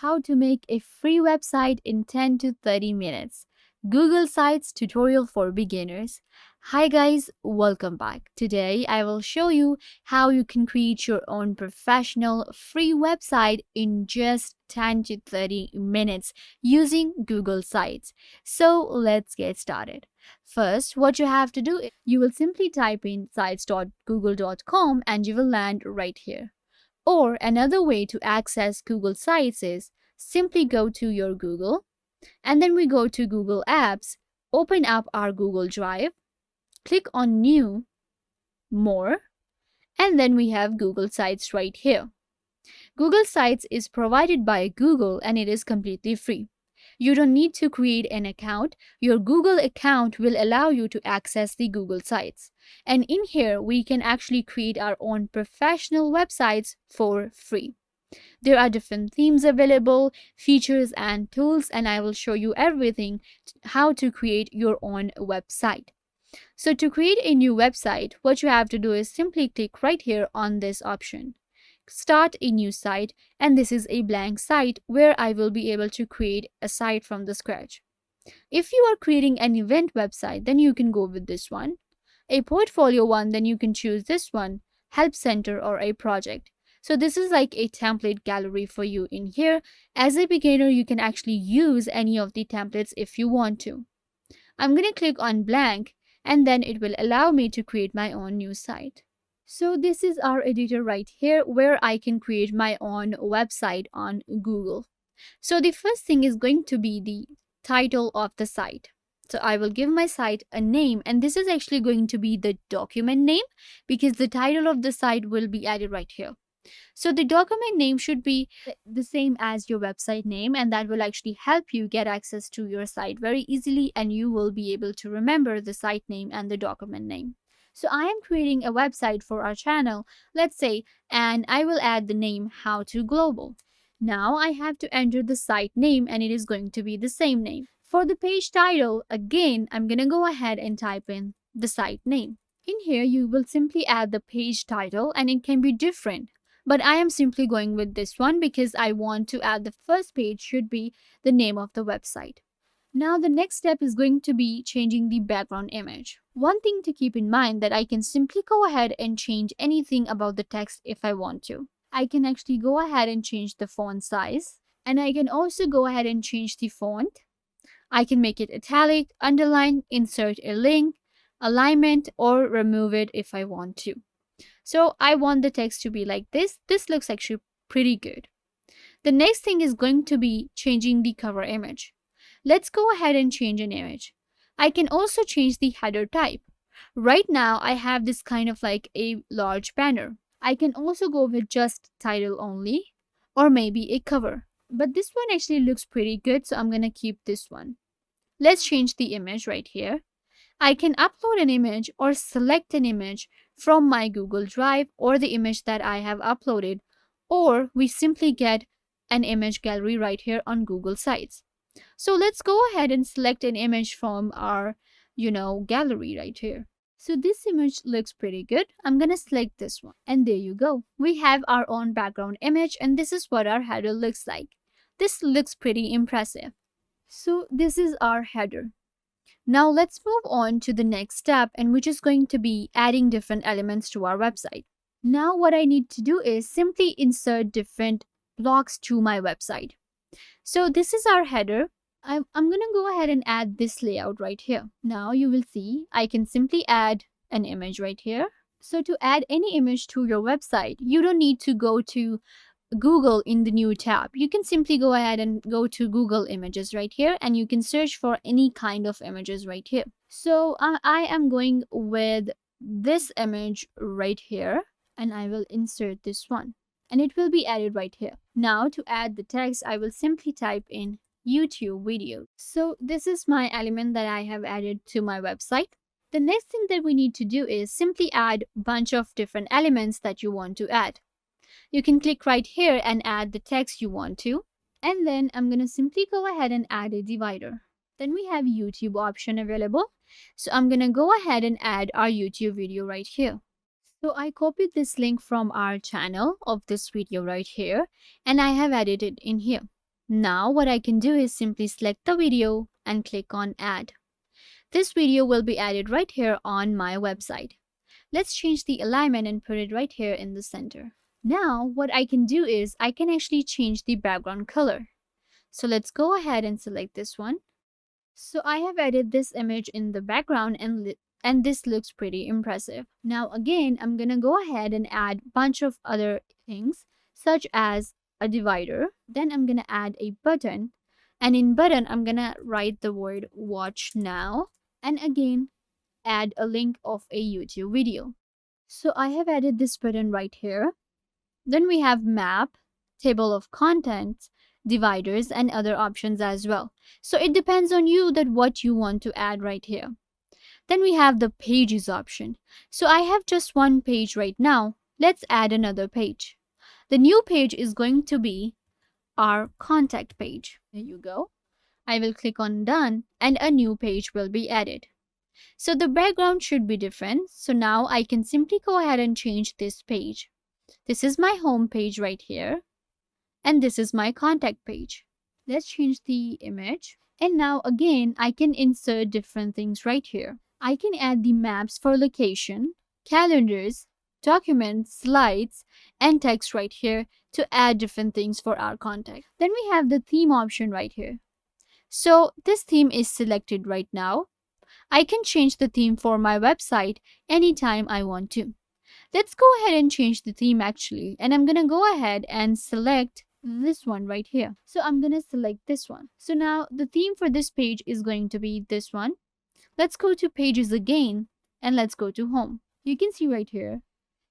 How to make a free website in 10 to 30 minutes. Google Sites tutorial for beginners. Hi guys, welcome back. Today I will show you how you can create your own professional free website in just 10 to 30 minutes using Google Sites. So let's get started. First, what you have to do is you will simply type in sites.google.com and you will land right here. Or another way to access Google Sites is simply go to your Google and then we go to Google Apps, open up our Google Drive, click on New, More, and then we have Google Sites right here. Google Sites is provided by Google and it is completely free. You don't need to create an account. Your Google account will allow you to access the Google Sites. And in here, we can actually create our own professional websites for free. There are different themes available, features and tools, and I will show you everything how to create your own website. So to create a new website, what you have to do is simply click right here on this option. Start a new site, and this is a blank site where I will be able to create a site from the scratch. If you are creating an event website, then you can go with this one. A portfolio one, then you can choose this one, help center or a project. So this is like a template gallery for you in here. As a beginner, you can actually use any of the templates if you want to. I'm going to click on blank and then it will allow me to create my own new site. So this is our editor right here where I can create my own website on Google. So the first thing is going to be the title of the site. So I will give my site a name, and this is actually going to be the document name because the title of the site will be added right here. So the document name should be the same as your website name, and that will actually help you get access to your site very easily, and you will be able to remember the site name and the document name. So I am creating a website for our channel, let's say, and I will add the name How to Global. Now I have to enter the site name and it is going to be the same name. For the page title, again, I'm going to go ahead and type in the site name. In here, you will simply add the page title and it can be different. But I am simply going with this one because I want to add the first page should be the name of the website. Now the next step is going to be changing the background image. One thing to keep in mind that I can simply go ahead and change anything about the text if I want to. I can actually go ahead and change the font size, and I can also go ahead and change the font. I can make it italic, underline, insert a link, alignment, or remove it if I want to. So I want the text to be like this. This looks actually pretty good. The next thing is going to be changing the cover image. Let's go ahead and change an image. I can also change the header type. Right now, I have this kind of like a large banner. I can also go with just title only or maybe a cover. But this one actually looks pretty good, so I'm going to keep this one. Let's change the image right here. I can upload an image or select an image from my Google Drive or the image that I have uploaded, or we simply get an image gallery right here on Google Sites. So let's go ahead and select an image from our, gallery right here. So this image looks pretty good. I'm going to select this one. And there you go. We have our own background image and this is what our header looks like. This looks pretty impressive. So this is our header. Now let's move on to the next step, and which is going to be adding different elements to our website. Now what I need to do is simply insert different blocks to my website. So this is our header. I'm going to go ahead and add this layout right here. Now you will see I can simply add an image right here. So to add any image to your website, you don't need to go to Google in the new tab. You can simply go ahead and go to Google Images right here and you can search for any kind of images right here. So I am going with this image right here and I will insert this one and it will be added right here. Now to add the text, I will simply type in YouTube video. So this is my element that I have added to my website. The next thing that we need to do is simply add a bunch of different elements that you want to add. You can click right here and add the text you want to. And then I'm going to simply go ahead and add a divider. Then we have YouTube option available. So I'm going to go ahead and add our YouTube video right here. So I copied this link from our channel of this video right here and I have added it in here. Now what I can do is simply select the video and click on add. This video will be added right here on my website. Let's change the alignment and put it right here in the center. Now what I can do is I can actually change the background color. So let's go ahead and select this one. So I have added this image in the background and this looks pretty impressive. Now again, I'm gonna go ahead and add a bunch of other things such as a divider. Then I'm gonna add a button, and in button I'm gonna write the word watch now, and again add a link of a YouTube video. So I have added this button right here. Then we have map, table of contents, dividers, and other options as well. So it depends on you that what you want to add right here. Then we have the pages option. So I have just one page right now. Let's add another page. The new page is going to be our contact page. There you go. I will click on done and a new page will be added. So the background should be different. So now I can simply go ahead and change this page. This is my home page right here. And this is my contact page. Let's change the image. And now again, I can insert different things right here. I can add the maps for location, calendars, documents, slides, and text right here to add different things for our contact. Then we have the theme option right here. So this theme is selected right now. I can change the theme for my website anytime I want to. Let's go ahead and change the theme actually, and I'm gonna go ahead and select this one right here. So I'm gonna select this one. So now the theme for this page is going to be this one. Let's go to pages again and let's go to home. You can see right here,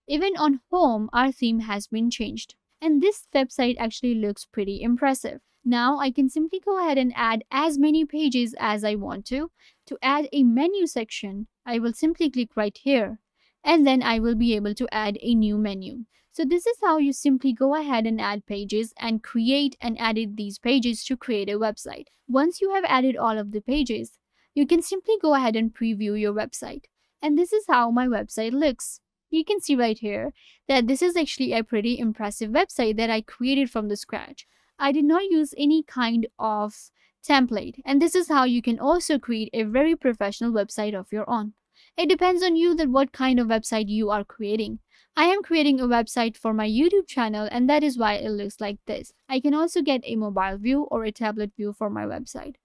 even on home, our theme has been changed. And this website actually looks pretty impressive. Now I can simply go ahead and add as many pages as I want to. To add a menu section, I will simply click right here and then I will be able to add a new menu. So this is how you simply go ahead and add pages and create and edit these pages to create a website. Once you have added all of the pages, you can simply go ahead and preview your website. And this is how my website looks. You can see right here that this is actually a pretty impressive website that I created from the scratch. I did not use any kind of template, and this is how you can also create a very professional website of your own. It depends on you that what kind of website you are creating. I am creating a website for my YouTube channel, and that is why it looks like this. I can also get a mobile view or a tablet view for my website.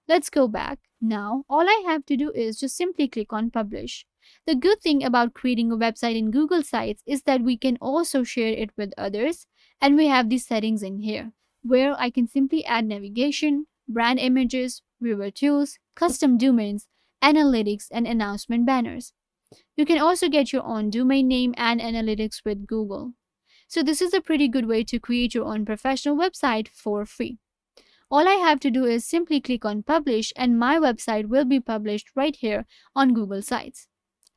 Let's go back. Now, all I have to do is just simply click on publish. The good thing about creating a website in Google Sites is that we can also share it with others, and we have these settings in here where I can simply add navigation, brand images, viewer tools, custom domains, analytics, and announcement banners. You can also get your own domain name and analytics with Google. So this is a pretty good way to create your own professional website for free. All I have to do is simply click on publish and my website will be published right here on Google Sites.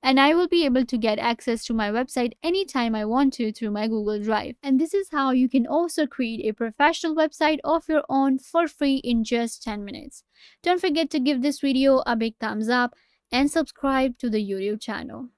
And I will be able to get access to my website anytime I want to through my Google Drive. And this is how you can also create a professional website of your own for free in just 10 minutes. Don't forget to give this video a big thumbs up and subscribe to the YouTube channel.